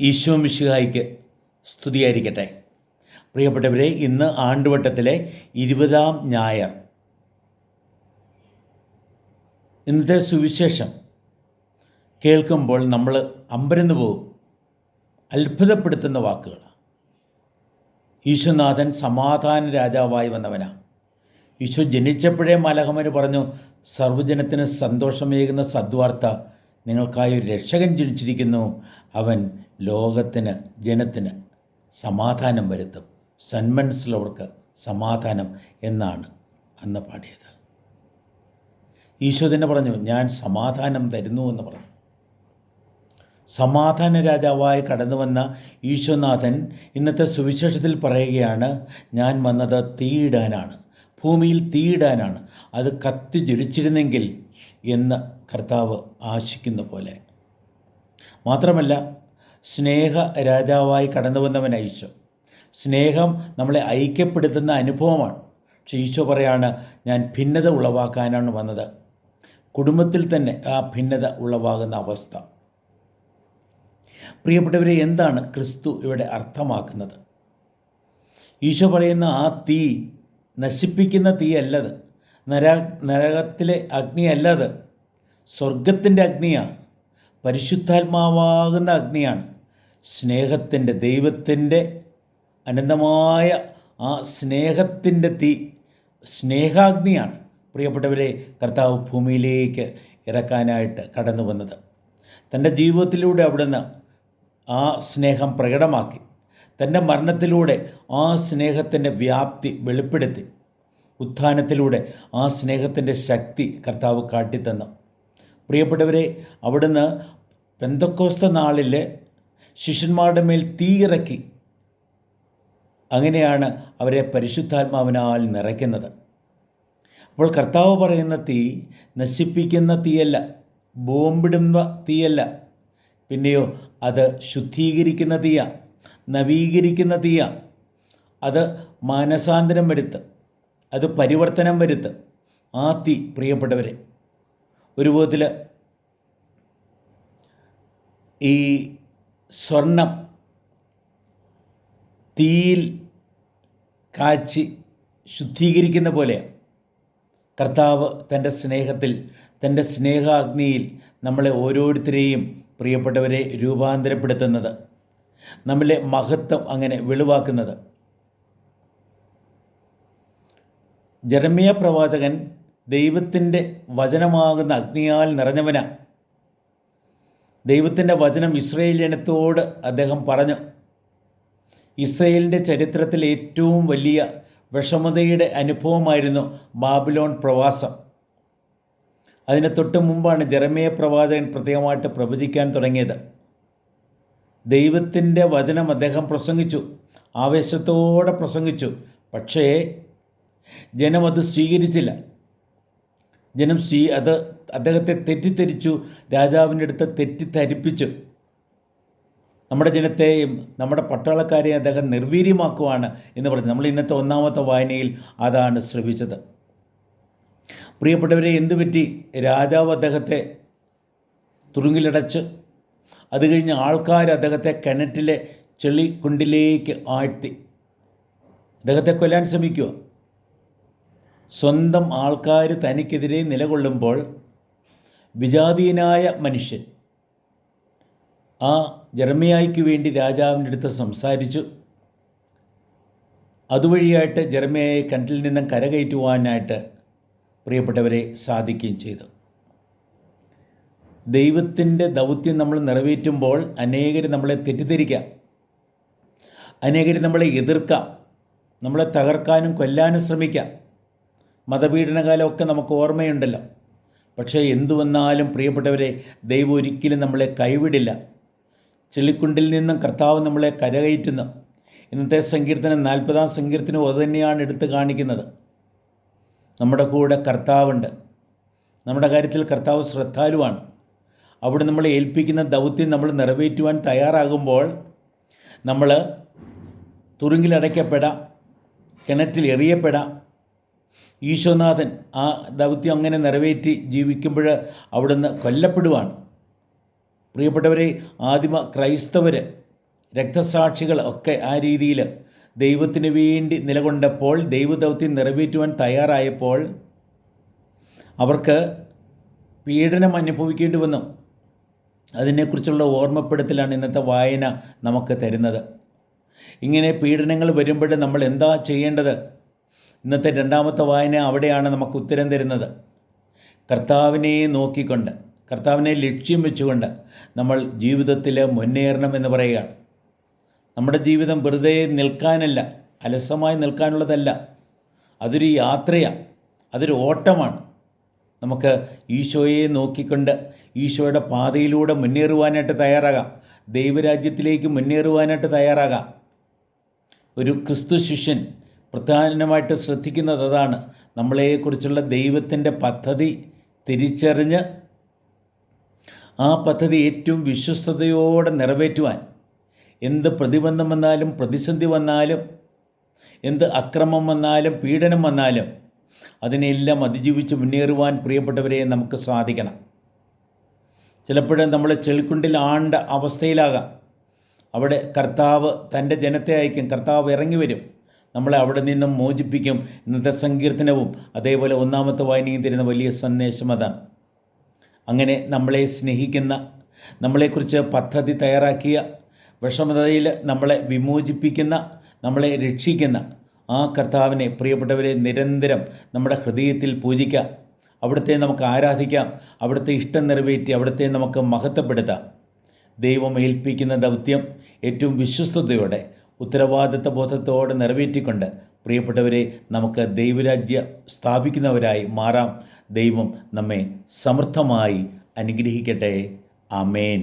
ഈശോ മിശിഹായ്ക്ക് സ്തുതിയായിരിക്കട്ടെ. പ്രിയപ്പെട്ടവരെ, ഇന്ന് ആണ്ടുവട്ടത്തിലെ 20-ാം ഞായർ. ഇന്നത്തെ സുവിശേഷം കേൾക്കുമ്പോൾ നമ്മൾ അമ്പരന്ന് പോകും. അത്ഭുതപ്പെടുത്തുന്ന വാക്കുകളാണ്. ഈശോനാഥൻ സമാധാന രാജാവായി വന്നവനാണ്. ഈശോ ജനിച്ചപ്പോഴേ മലഹമന് പറഞ്ഞു, സർവ്വജനത്തിന് സന്തോഷമേകുന്ന സദ്വാർത്ത, നിങ്ങൾക്കായി ഒരു രക്ഷകൻ ജനിച്ചിരിക്കുന്നു, അവൻ ലോകത്തിന് ജനത്തിന് സമാധാനം വരുത്തും, സന്മനസ്സുള്ളവർക്ക് സമാധാനം എന്നാണ് അന്ന് പാടിയത്. ഈശോ തന്നെ പറഞ്ഞു, ഞാൻ സമാധാനം തരുന്നു എന്ന് പറഞ്ഞു. സമാധാന രാജാവായി കടന്നു വന്ന ഈശോനാഥൻ ഇന്നത്തെ സുവിശേഷത്തിൽ പറയുകയാണ്, ഞാൻ വന്നത് തീയിടാനാണ്, ഭൂമിയിൽ തീയിടാനാണ്, അത് കത്തി ജ്വലിച്ചിരുന്നെങ്കിൽ എന്ന് കർത്താവ് ആശിക്കുന്ന പോലെ. മാത്രമല്ല, സ്നേഹ രാജാവായി കടന്നു വന്നവൻ ഈശോ. സ്നേഹം നമ്മളെ ഐക്യപ്പെടുത്തുന്ന അനുഭവമാണ്. പക്ഷേ ഈശോ പറയാണ്, ഞാൻ ഭിന്നത ഉളവാക്കാനാണ് വന്നത്. കുടുംബത്തിൽ തന്നെ ആ ഭിന്നത ഉളവാകുന്ന അവസ്ഥ. പ്രിയപ്പെട്ടവരെ, എന്താണ് ക്രിസ്തു ഇവിടെ അർത്ഥമാക്കുന്നത്? ഈശോ പറയുന്ന ആ തീ നശിപ്പിക്കുന്ന തീയല്ലത്, നരകത്തിലെ അഗ്നിയല്ലത്, സ്വർഗത്തിൻ്റെ അഗ്നിയാണ്, പരിശുദ്ധാത്മാവാകുന്ന അഗ്നിയാണ്. സ്നേഹത്തിൻ്റെ, ദൈവത്തിൻ്റെ അനന്തമായ ആ സ്നേഹത്തിൻ്റെ തീ, സ്നേഹാഗ്നിയാണ് പ്രിയപ്പെട്ടവരെ കർത്താവ് ഭൂമിയിലേക്ക് ഇറക്കാനായിട്ട് കടന്നു വന്നത്. തൻ്റെ ജീവിതത്തിലൂടെ അവിടുന്ന് ആ സ്നേഹം പ്രകടമാക്കി. തൻ്റെ മരണത്തിലൂടെ ആ സ്നേഹത്തിൻ്റെ വ്യാപ്തി വെളിപ്പെടുത്തി. ഉത്ഥാനത്തിലൂടെ ആ സ്നേഹത്തിൻ്റെ ശക്തി കർത്താവ് കാട്ടിത്തന്നു. പ്രിയപ്പെട്ടവരെ, അവിടുന്ന് പെന്തക്കോസ്ത നാളിൽ ശിഷ്യന്മാരുടെ മേൽ തീയിറക്കി. അങ്ങനെയാണ് അവരെ പരിശുദ്ധാത്മാവിനാൽ നിറയ്ക്കുന്നത്. അപ്പോൾ കർത്താവ് പറയുന്ന തീ നശിപ്പിക്കുന്ന തീയല്ല, ബോംബിടുന്ന തീയല്ല, പിന്നെയോ അത് ശുദ്ധീകരിക്കുന്ന തീയ, നവീകരിക്കുന്ന തീയ. അത് മാനസാന്തരം വരുത്ത്, അത് പരിവർത്തനം വരുത്ത്. ആ തീ പ്രിയപ്പെട്ടവരെ, ഒരു വിധത്തിൽ ഈ സ്വർണം തീയിൽ കാച്ചി ശുദ്ധീകരിക്കുന്ന പോലെ കർത്താവ് തൻ്റെ സ്നേഹത്തിൽ, തൻ്റെ സ്നേഹാഗ്നിയിൽ നമ്മളെ ഓരോരുത്തരെയും പ്രിയപ്പെട്ടവരെ രൂപാന്തരപ്പെടുത്തുന്നത്, നമ്മളെ മഹത്വം അങ്ങനെ വെളിവാക്കുന്നത്. ജെറമ്യ പ്രവാചകൻ ദൈവത്തിൻ്റെ വചനമാകുന്ന അഗ്നിയാൽ നിറഞ്ഞവനാണ്. ദൈവത്തിൻ്റെ വചനം ഇസ്രായേൽ ജനത്തോട് അദ്ദേഹം പറഞ്ഞു. ഇസ്രായേലിൻ്റെ ചരിത്രത്തിൽ ഏറ്റവും വലിയ വിഷമതയുടെ അനുഭവമായിരുന്നു ബാബിലോൺ പ്രവാസം. അതിന് തൊട്ട് മുമ്പാണ് ജെറമ്യ പ്രവാചകൻ പ്രത്യേകമായിട്ട് പ്രവചിക്കാൻ തുടങ്ങിയത്. ദൈവത്തിൻ്റെ വചനം അദ്ദേഹം പ്രസംഗിച്ചു, ആവേശത്തോടെ പ്രസംഗിച്ചു. പക്ഷേ ജനം അത് സ്വീകരിച്ചില്ല. ജനം അത് അദ്ദേഹത്തെ തെറ്റിദ്ധരിച്ചു, രാജാവിൻ്റെ അടുത്ത് തെറ്റിദ്ധരിപ്പിച്ചു. നമ്മുടെ ജനത്തെയും നമ്മുടെ പട്ടാളക്കാരെയും അദ്ദേഹം നിർവീര്യമാക്കുവാണ് എന്ന് പറഞ്ഞു. നമ്മൾ ഇന്നത്തെ ഒന്നാമത്തെ വായനയിൽ അതാണ് ശ്രവിച്ചത്. പ്രിയപ്പെട്ടവരെ, എന്തു പറ്റി? രാജാവ് അദ്ദേഹത്തെ തുറുങ്കിലടച്ച്, അത് കഴിഞ്ഞ് ആൾക്കാർ അദ്ദേഹത്തെ കിണറ്റിലെ ചെളിക്കുണ്ടിലേക്ക് ആഴ്ത്തി അദ്ദേഹത്തെ കൊല്ലാൻ ശ്രമിക്കുക. സ്വന്തം ആൾക്കാർ തനിക്കെതിരെ നിലകൊള്ളുമ്പോൾ വിജാതീയനായ മനുഷ്യൻ ആ ജെറമ്യായ്ക്ക് വേണ്ടി രാജാവിൻ്റെ അടുത്ത് സംസാരിച്ചു. അതുവഴിയായിട്ട് ജെറമ്യായെ കിണറ്റിൽ നിന്നും കരകയറ്റുവാനായിട്ട് പ്രിയപ്പെട്ടവരെ സാധിക്കുകയും ചെയ്തു. ദൈവത്തിൻ്റെ ദൗത്യം നമ്മൾ നിറവേറ്റുമ്പോൾ അനേകർ നമ്മളെ തെറ്റിദ്ധരിക്കാം, അനേകർ നമ്മളെ എതിർക്കാം, നമ്മളെ തകർക്കാനും കൊല്ലാനും ശ്രമിക്കാം. മതപീഡനകാലമൊക്കെ നമുക്ക് ഓർമ്മയുണ്ടല്ലോ. പക്ഷേ എന്തു വന്നാലും പ്രിയപ്പെട്ടവരെ, ദൈവം ഒരിക്കലും നമ്മളെ കൈവിടില്ല. ചെളിക്കുണ്ടിൽ നിന്നും കർത്താവ് നമ്മളെ കരകയറ്റുന്നു. ഇന്നത്തെ സങ്കീർത്തനം 40-ാം സങ്കീർത്തനം അതുതന്നെയാണ് എടുത്തു കാണിക്കുന്നത്. നമ്മുടെ കൂടെ കർത്താവുണ്ട്. നമ്മുടെ കാര്യത്തിൽ കർത്താവ് ശ്രദ്ധാലുവാണ്. അവിടെ നമ്മളെ ഏൽപ്പിക്കുന്ന ദൗത്യം നമ്മൾ നിറവേറ്റുവാൻ തയ്യാറാകുമ്പോൾ നമ്മൾ തുറുങ്കിലടയ്ക്കപ്പെടാം, കിണറ്റിൽ എറിയപ്പെടാം. ഈശോനാഥൻ ആ ദൗത്യം അങ്ങനെ നിറവേറ്റി ജീവിക്കുമ്പോൾ അവിടുന്ന് കൊല്ലപ്പെടുവാണ്. പ്രിയപ്പെട്ടവരെ, ആദിമ ക്രൈസ്തവർ രക്തസാക്ഷികൾ ഒക്കെ ആ രീതിയിൽ ദൈവത്തിന് വേണ്ടി നിലകൊണ്ടപ്പോൾ, ദൈവദൗത്യം നിറവേറ്റുവാൻ തയ്യാറായപ്പോൾ അവർക്ക് പീഡനം അനുഭവിക്കേണ്ടി വന്നു. അതിനെക്കുറിച്ചുള്ള ഓർമ്മപ്പെടുത്തലാണ് ഇന്നത്തെ വായന നമുക്ക് തരുന്നത്. ഇങ്ങനെ പീഡനങ്ങൾ വരുമ്പോൾ നമ്മൾ എന്താ ചെയ്യേണ്ടത്? ഇന്നത്തെ രണ്ടാമത്തെ വായന അവിടെയാണ് നമുക്ക് ഉത്തരം തരുന്നത്. കർത്താവിനെ നോക്കിക്കൊണ്ട്, കർത്താവിനെ ലക്ഷ്യം വെച്ചുകൊണ്ട് നമ്മൾ ജീവിതത്തിൽ മുന്നേറണമെന്ന് പറയുകയാണ്. നമ്മുടെ ജീവിതം വെറുതെ നിൽക്കാനല്ല, അലസമായി നിൽക്കാനുള്ളതല്ല. അതൊരു യാത്രയാണ്, അതൊരു ഓട്ടമാണ്. നമുക്ക് ഈശോയെ നോക്കിക്കൊണ്ട് ഈശോയുടെ പാതയിലൂടെ മുന്നേറുവാനായിട്ട് തയ്യാറാകാം. ദൈവരാജ്യത്തിലേക്ക് മുന്നേറുവാനായിട്ട് തയ്യാറാകാം. ഒരു ക്രിസ്തു ശിഷ്യൻ പ്രധാനമായിട്ട് ശ്രദ്ധിക്കുന്നത് അതാണ്. നമ്മളെക്കുറിച്ചുള്ള ദൈവത്തിൻ്റെ പദ്ധതി തിരിച്ചറിഞ്ഞ് ആ പദ്ധതി ഏറ്റവും വിശ്വസ്തയോടെ നിറവേറ്റുവാൻ, എന്ത് പ്രതിബന്ധം വന്നാലും, പ്രതിസന്ധി വന്നാലും, എന്ത് അക്രമം വന്നാലും, പീഡനം വന്നാലും അതിനെല്ലാം അതിജീവിച്ച് മുന്നേറുവാൻ പ്രിയപ്പെട്ടവരെ നമുക്ക് സാധിക്കണം. ചിലപ്പോഴും നമ്മൾ ചെളിക്കുണ്ടിൽ ആണ്ട അവസ്ഥയിലാകാം. അവിടെ കർത്താവ് തൻ്റെ ജനത്തെ അയക്കും, കർത്താവ് ഇറങ്ങി വരും, നമ്മളെ അവിടെ നിന്നും മോചിപ്പിക്കും. ഇന്നത്തെ സങ്കീർത്തനവും അതേപോലെ ഒന്നാമത്തെ വായനയും തരുന്ന വലിയ സന്ദേശം അതാണ്. അങ്ങനെ നമ്മളെ സ്നേഹിക്കുന്ന, നമ്മളെക്കുറിച്ച് പദ്ധതി തയ്യാറാക്കിയ, വിഷമതയിൽ നമ്മളെ വിമോചിപ്പിക്കുന്ന, നമ്മളെ രക്ഷിക്കുന്ന ആ കർത്താവിനെ പ്രിയപ്പെട്ടവരെ നിരന്തരം നമ്മുടെ ഹൃദയത്തിൽ പൂജിക്കാം. അവിടുത്തെ നമുക്ക് ആരാധിക്കാം. അവിടുത്തെ ഇഷ്ടം നിറവേറ്റി അവിടുത്തെ നമുക്ക് മഹത്വപ്പെടുത്താം. ദൈവം ഏൽപ്പിക്കുന്ന ദൗത്യം ഏറ്റവും വിശ്വസ്തയോടെ, ഉത്തരവാദിത്വ ബോധത്തോടെ നിറവേറ്റിക്കൊണ്ട് പ്രിയപ്പെട്ടവരെ നമുക്ക് ദൈവരാജ്യം സ്ഥാപിക്കുന്നവരായി മാറാം. ദൈവം നമ്മെ സമൃദ്ധമായി അനുഗ്രഹിക്കട്ടെ. ആമേൻ.